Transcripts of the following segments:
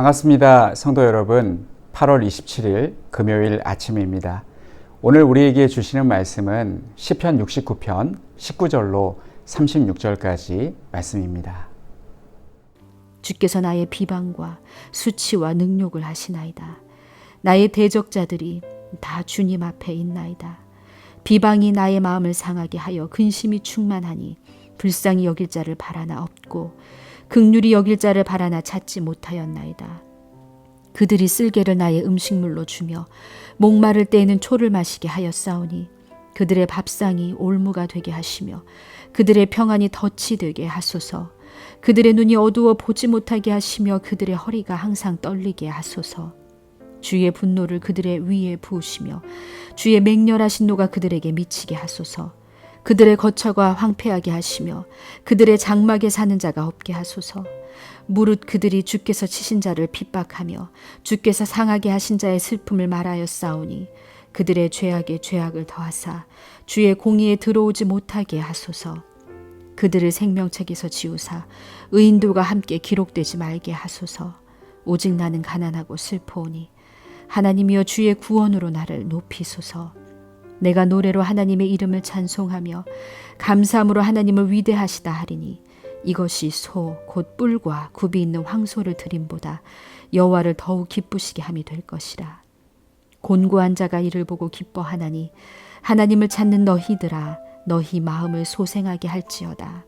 반갑습니다. 성도 여러분, 8월 27일 금요일 아침입니다. 오늘 우리에게 주시는 말씀은 시편 69편 19절로 36절까지 말씀입니다. 주께서 나의 비방과 수치와 능욕을 하시나이다. 나의 대적자들이 다 주님 앞에 있나이다. 비방이 나의 마음을 상하게 하여 근심이 충만하니 불쌍히 여길 자를 바라나 없고 긍휼히 여길 자를 바라나 찾지 못하였나이다. 그들이 쓸개를 나의 음식물로 주며 목마를 때에는 초를 마시게 하였사오니 그들의 밥상이 올무가 되게 하시며 그들의 평안이 덫이 되게 하소서. 그들의 눈이 어두워 보지 못하게 하시며 그들의 허리가 항상 떨리게 하소서. 주의 분노를 그들의 위에 부으시며 주의 맹렬하신 노가 그들에게 미치게 하소서. 그들의 거처가 황폐하게 하시며 그들의 장막에 사는 자가 없게 하소서. 무릇 그들이 주께서 치신 자를 핍박하며 주께서 상하게 하신 자의 슬픔을 말하였사오니 그들의 죄악에 죄악을 더하사 주의 공의에 들어오지 못하게 하소서. 그들을 생명책에서 지우사 의인들과 함께 기록되지 말게 하소서. 오직 나는 가난하고 슬퍼오니 하나님이여 주의 구원으로 나를 높이소서. 내가 노래로 하나님의 이름을 찬송하며 감사함으로 하나님을 위대하시다 하리니 이것이 소 곧 뿔과 굽이 있는 황소를 드림보다 여호와를 더욱 기쁘시게 함이 될 것이라. 곤고한 자가 이를 보고 기뻐하나니 하나님을 찾는 너희들아 너희 마음을 소생하게 할지어다.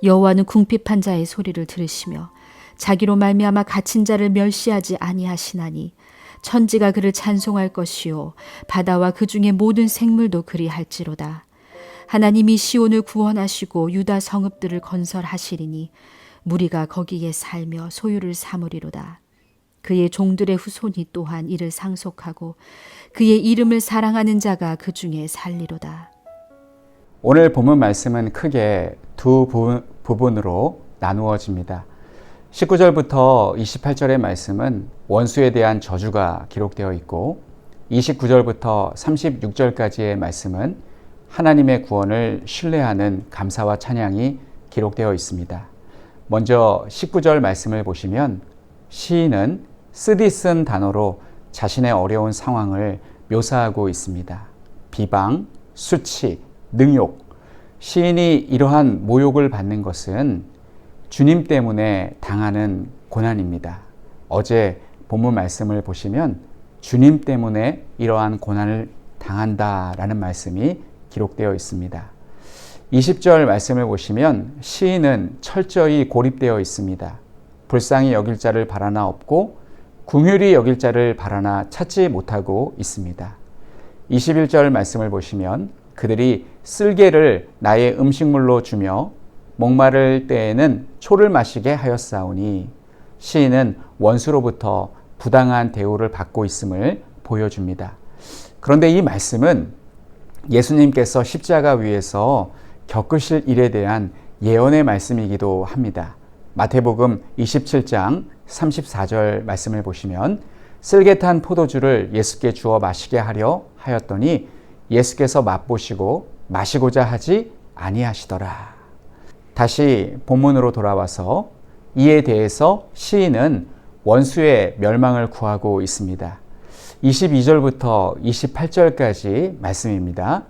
여호와는 궁핍한 자의 소리를 들으시며 자기로 말미암아 갇힌 자를 멸시하지 아니하시나니 천지가 그를 찬송할 것이요 바다와 그 중에 모든 생물도 그리할지로다. 하나님이 시온을 구원하시고 유다 성읍들을 건설하시리니 무리가 거기에 살며 소유를 삼으리로다. 그의 종들의 후손이 또한 이를 상속하고 그의 이름을 사랑하는 자가 그 중에 살리로다. 오늘 본문 말씀은 크게 두 부분으로 나누어집니다. 19절부터 28절의 말씀은 원수에 대한 저주가 기록되어 있고 29절부터 36절까지의 말씀은 하나님의 구원을 신뢰하는 감사와 찬양이 기록되어 있습니다. 먼저 19절 말씀을 보시면 시인은 쓰디쓴 단어로 자신의 어려운 상황을 묘사하고 있습니다. 비방, 수치, 능욕. 시인이 이러한 모욕을 받는 것은 주님 때문에 당하는 고난입니다. 어제 본문 말씀을 보시면 주님 때문에 이러한 고난을 당한다라는 말씀이 기록되어 있습니다. 20절 말씀을 보시면 시인은 철저히 고립되어 있습니다. 불쌍히 여길 자를 바라나 없고 긍휼히 여길 자를 바라나 찾지 못하고 있습니다. 21절 말씀을 보시면 그들이 쓸개를 나의 음식물로 주며 목마를 때에는 초를 마시게 하였사오니 시인은 원수로부터 부당한 대우를 받고 있음을 보여줍니다. 그런데 이 말씀은 예수님께서 십자가 위에서 겪으실 일에 대한 예언의 말씀이기도 합니다. 마태복음 27장 34절 말씀을 보시면 쓸개탄 포도주를 예수께 주어 마시게 하려 하였더니 예수께서 맛보시고 마시고자 하지 아니하시더라. 다시 본문으로 돌아와서 이에 대해서 시인은 원수의 멸망을 구하고 있습니다. 22절부터 28절까지 말씀입니다.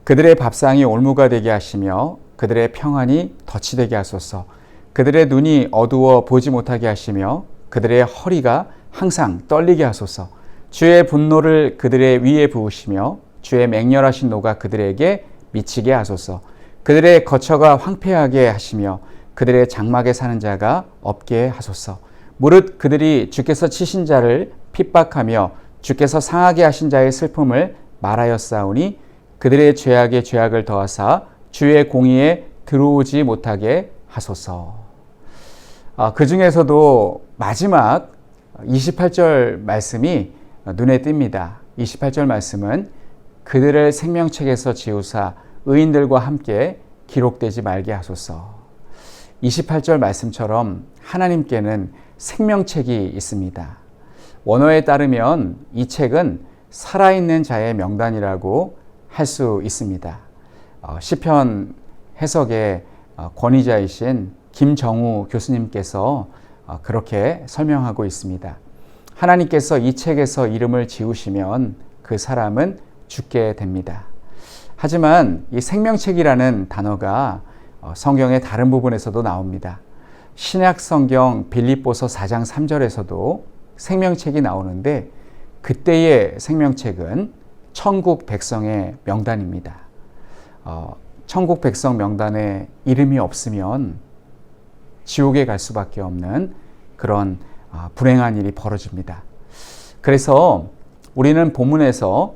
그들의 밥상이 올무가 되게 하시며 그들의 평안이 덫이 되게 하소서. 그들의 눈이 어두워 보지 못하게 하시며 그들의 허리가 항상 떨리게 하소서. 주의 분노를 그들의 위에 부으시며 주의 맹렬하신 노가 그들에게 미치게 하소서. 그들의 거처가 황폐하게 하시며 그들의 장막에 사는 자가 없게 하소서. 무릇 그들이 주께서 치신 자를 핍박하며 주께서 상하게 하신 자의 슬픔을 말하였사오니 그들의 죄악에 죄악을 더하사 주의 공의에 들어오지 못하게 하소서. 그 중에서도 마지막 28절 말씀이 눈에 띕니다. 28절 말씀은 그들을 생명책에서 지우사 의인들과 함께 기록되지 말게 하소서. 28절 말씀처럼 하나님께는 생명책이 있습니다. 원어에 따르면 이 책은 살아있는 자의 명단이라고 할 수 있습니다. 시편 해석의 권위자이신 김정우 교수님께서 그렇게 설명하고 있습니다. 하나님께서 이 책에서 이름을 지우시면 그 사람은 죽게 됩니다. 하지만 이 생명책이라는 단어가 성경의 다른 부분에서도 나옵니다. 신약 성경 빌립보서 4장 3절에서도 생명책이 나오는데 그때의 생명책은 천국 백성의 명단입니다. 천국 백성 명단에 이름이 없으면 지옥에 갈 수밖에 없는 그런 불행한 일이 벌어집니다. 그래서 우리는 본문에서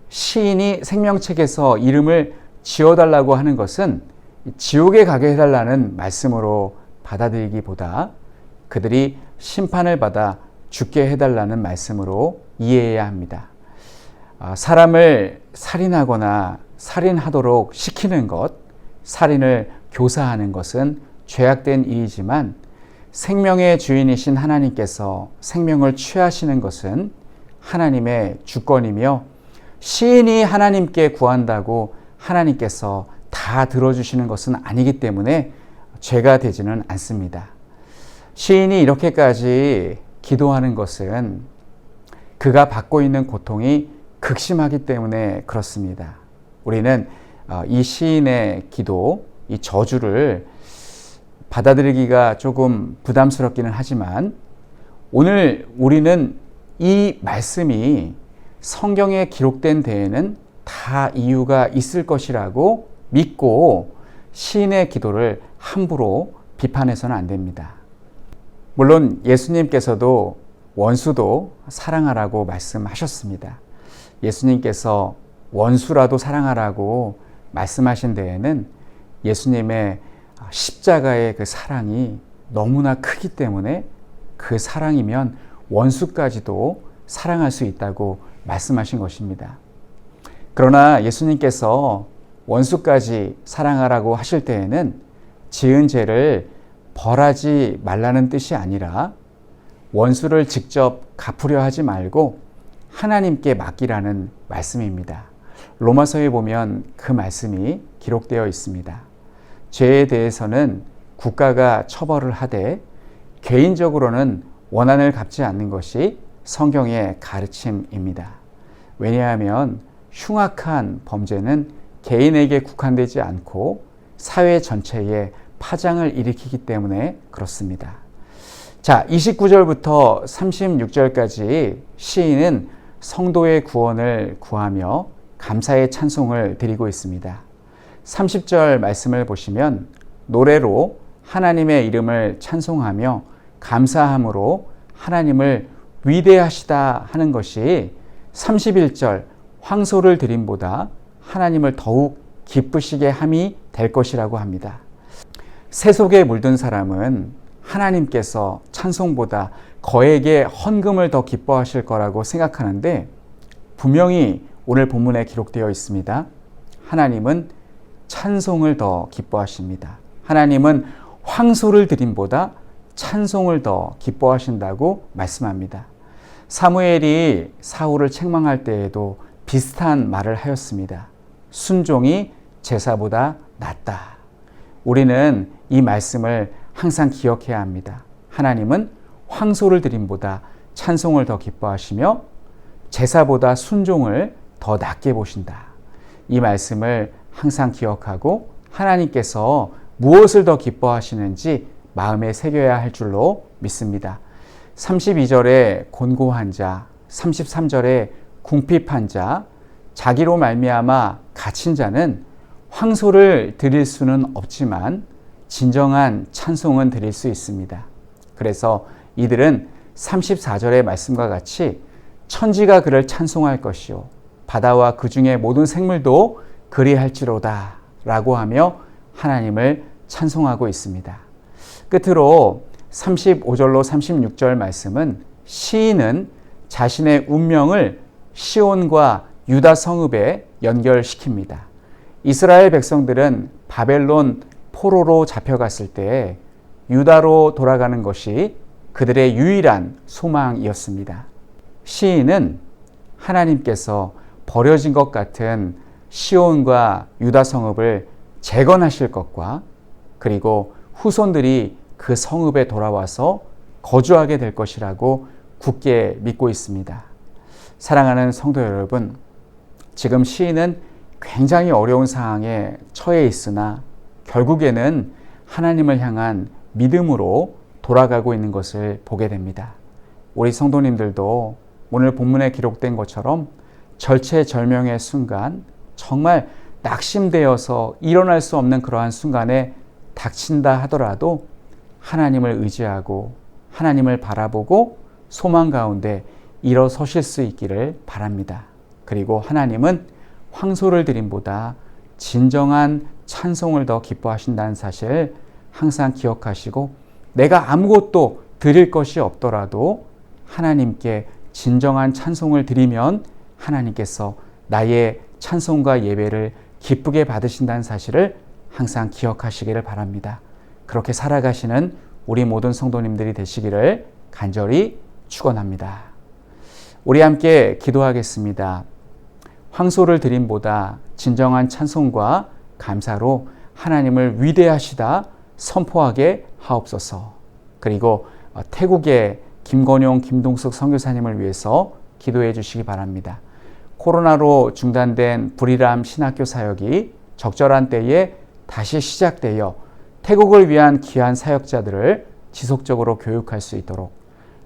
시인이 생명책에서 이름을 지어달라고 하는 것은 지옥에 가게 해달라는 말씀으로 받아들이기보다 그들이 심판을 받아 죽게 해달라는 말씀으로 이해해야 합니다. 사람을 살인하거나 살인하도록 시키는 것, 살인을 교사하는 것은 죄악된 일이지만 생명의 주인이신 하나님께서 생명을 취하시는 것은 하나님의 주권이며 시인이 하나님께 구한다고 하나님께서 다 들어주시는 것은 아니기 때문에 죄가 되지는 않습니다. 시인이 이렇게까지 기도하는 것은 그가 받고 있는 고통이 극심하기 때문에 그렇습니다. 우리는 이 시인의 기도, 이 저주를 받아들이기가 조금 부담스럽기는 하지만 오늘 우리는 이 말씀이 성경에 기록된 데에는 다 이유가 있을 것이라고 믿고 시인의 기도를 함부로 비판해서는 안 됩니다. 물론 예수님께서도 원수도 사랑하라고 말씀하셨습니다. 예수님께서 원수라도 사랑하라고 말씀하신 데에는 예수님의 십자가의 그 사랑이 너무나 크기 때문에 그 사랑이면 원수까지도 사랑할 수 있다고 말씀하신 것입니다. 그러나 예수님께서 원수까지 사랑하라고 하실 때에는 지은 죄를 벌하지 말라는 뜻이 아니라 원수를 직접 갚으려 하지 말고 하나님께 맡기라는 말씀입니다. 로마서에 보면 그 말씀이 기록되어 있습니다. 죄에 대해서는 국가가 처벌을 하되 개인적으로는 원한을 갚지 않는 것이 성경의 가르침입니다. 왜냐하면 흉악한 범죄는 개인에게 국한되지 않고 사회 전체에 파장을 일으키기 때문에 그렇습니다. 자, 29절부터 36절까지 시인은 성도의 구원을 구하며 감사의 찬송을 드리고 있습니다. 30절 말씀을 보시면 노래로 하나님의 이름을 찬송하며 감사함으로 하나님을 위대하시다 하는 것이 31절 황소를 드림보다 하나님을 더욱 기쁘시게 함이 될 것이라고 합니다. 새 속에 물든 사람은 하나님께서 찬송보다 거액의 헌금을 더 기뻐하실 거라고 생각하는데 분명히 오늘 본문에 기록되어 있습니다. 하나님은 찬송을 더 기뻐하십니다. 하나님은 황소를 드림보다 찬송을 더 기뻐하신다고 말씀합니다. 사무엘이 사울을 책망할 때에도 비슷한 말을 하였습니다. 순종이 제사보다 낫다. 우리는 이 말씀을 항상 기억해야 합니다. 하나님은 황소를 드림보다 찬송을 더 기뻐하시며 제사보다 순종을 더 낫게 보신다. 이 말씀을 항상 기억하고 하나님께서 무엇을 더 기뻐하시는지 마음에 새겨야 할 줄로 믿습니다. 32절에 곤고한 자, 33절에 궁핍한 자, 자기로 말미암아 갇힌 자는 황소를 드릴 수는 없지만 진정한 찬송은 드릴 수 있습니다. 그래서 이들은 34절의 말씀과 같이 천지가 그를 찬송할 것이요 바다와 그 중에 모든 생물도 그리할지로다 라고 하며 하나님을 찬송하고 있습니다. 끝으로 35절로 36절 말씀은 시인은 자신의 운명을 시온과 유다 성읍에 연결시킵니다. 이스라엘 백성들은 바벨론 포로로 잡혀갔을 때 유다로 돌아가는 것이 그들의 유일한 소망이었습니다. 시인은 하나님께서 버려진 것 같은 시온과 유다 성읍을 재건하실 것과 그리고 후손들이 그 성읍에 돌아와서 거주하게 될 것이라고 굳게 믿고 있습니다. 사랑하는 성도 여러분, 지금 시인은 굉장히 어려운 상황에 처해 있으나 결국에는 하나님을 향한 믿음으로 돌아가고 있는 것을 보게 됩니다. 우리 성도님들도 오늘 본문에 기록된 것처럼 절체절명의 순간, 정말 낙심되어서 일어날 수 없는 그러한 순간에 닥친다 하더라도 하나님을 의지하고 하나님을 바라보고 소망 가운데 일어서실 수 있기를 바랍니다. 그리고 하나님은 황소를 드림보다 진정한 찬송을 더 기뻐하신다는 사실 항상 기억하시고, 내가 아무것도 드릴 것이 없더라도 하나님께 진정한 찬송을 드리면 하나님께서 나의 찬송과 예배를 기쁘게 받으신다는 사실을 항상 기억하시기를 바랍니다. 그렇게 살아가시는 우리 모든 성도님들이 되시기를 간절히 축원합니다. 우리 함께 기도하겠습니다. 황소를 드림보다 진정한 찬송과 감사로 하나님을 위대하시다 선포하게 하옵소서. 그리고 태국의 김건용, 김동숙 선교사님을 위해서 기도해 주시기 바랍니다. 코로나로 중단된 불이람 신학교 사역이 적절한 때에 다시 시작되어 태국을 위한 귀한 사역자들을 지속적으로 교육할 수 있도록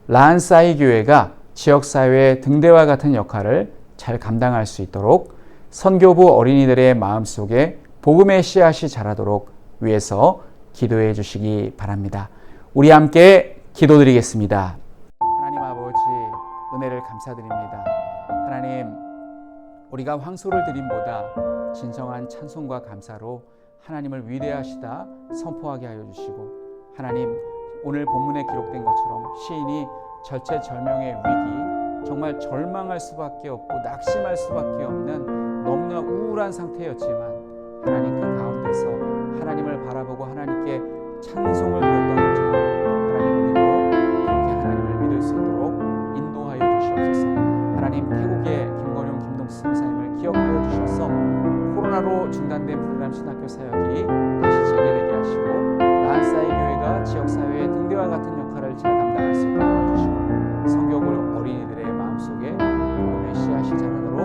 라한사이 교회가 지역사회의 등대와 같은 역할을 잘 감당할 수 있도록 선교부 어린이들의 마음속에 복음의 씨앗이 자라도록 위해서 기도해 주시기 바랍니다. 우리 함께 기도드리겠습니다. 하나님 아버지, 은혜를 감사드립니다. 하나님, 우리가 황소를 드림보다 진정한 찬송과 감사로 하나님을 위대하시다 선포하게 하여 주시고, 하나님, 오늘 본문에 기록된 것처럼 시인이 절체절명의 위기, 정말 절망할 수밖에 없고 낙심할 수밖에 없는 너무나 우울한 상태였지만 하나님 그 가운데서 하나님을 바라보고 하나님께 찬송을 드렸던 것처럼 하나님, 우리도 그렇게 하나님을 믿을 수 있도록 인도하여 주시옵소서. 하나님, 태국의 김건용, 김동수 선교사님을 기억하여 주셔서 코로나로 중단된 불이람 신학교 사역이 다시 재개되게 하시고 라한사이 교회가 지역사회의 등대와 같은 역할을 잘 감당할 수 있도록 도와주시고 성교부 어린이들의 마음속에 복음의 씨앗이 자라도록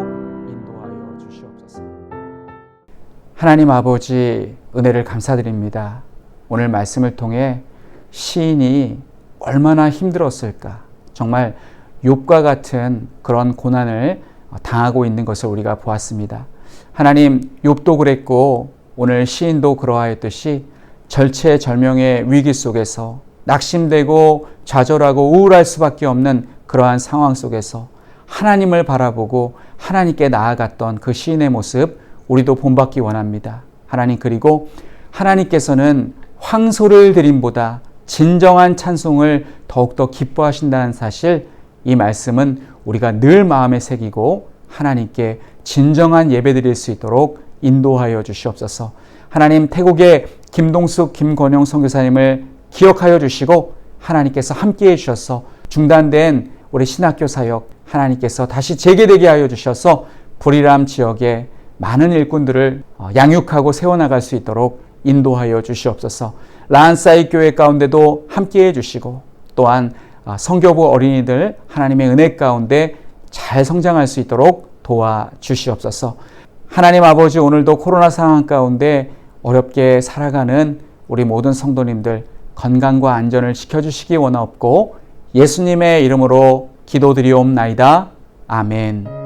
인도하여 주시옵소서. 하나님 아버지, 은혜를 감사드립니다. 오늘 말씀을 통해 시인이 얼마나 힘들었을까, 정말 욥과 같은 그런 고난을 당하고 있는 것을 우리가 보았습니다. 하나님, 욥도 그랬고 오늘 시인도 그러하였듯이 절체절명의 위기 속에서 낙심되고 좌절하고 우울할 수밖에 없는 그러한 상황 속에서 하나님을 바라보고 하나님께 나아갔던 그 시인의 모습 우리도 본받기 원합니다. 하나님, 그리고 하나님께서는 황소를 드림보다 진정한 찬송을 더욱더 기뻐하신다는 사실, 이 말씀은 우리가 늘 마음에 새기고 하나님께 진정한 예배 드릴 수 있도록 인도하여 주시옵소서. 하나님, 태국의 김동숙, 김건용 선교사님을 기억하여 주시고 하나님께서 함께해 주셔서 중단된 우리 신학교 사역 하나님께서 다시 재개되게 하여 주셔서 불이람 지역에 많은 일꾼들을 양육하고 세워나갈 수 있도록 인도하여 주시옵소서. 라한사이 교회 가운데도 함께해 주시고 또한 성교부 어린이들 하나님의 은혜 가운데 잘 성장할 수 있도록 도와주시옵소서. 하나님 아버지, 오늘도 코로나 상황 가운데 어렵게 살아가는 우리 모든 성도님들 건강과 안전을 지켜주시기 원하옵고 예수님의 이름으로 기도드리옵나이다. 아멘.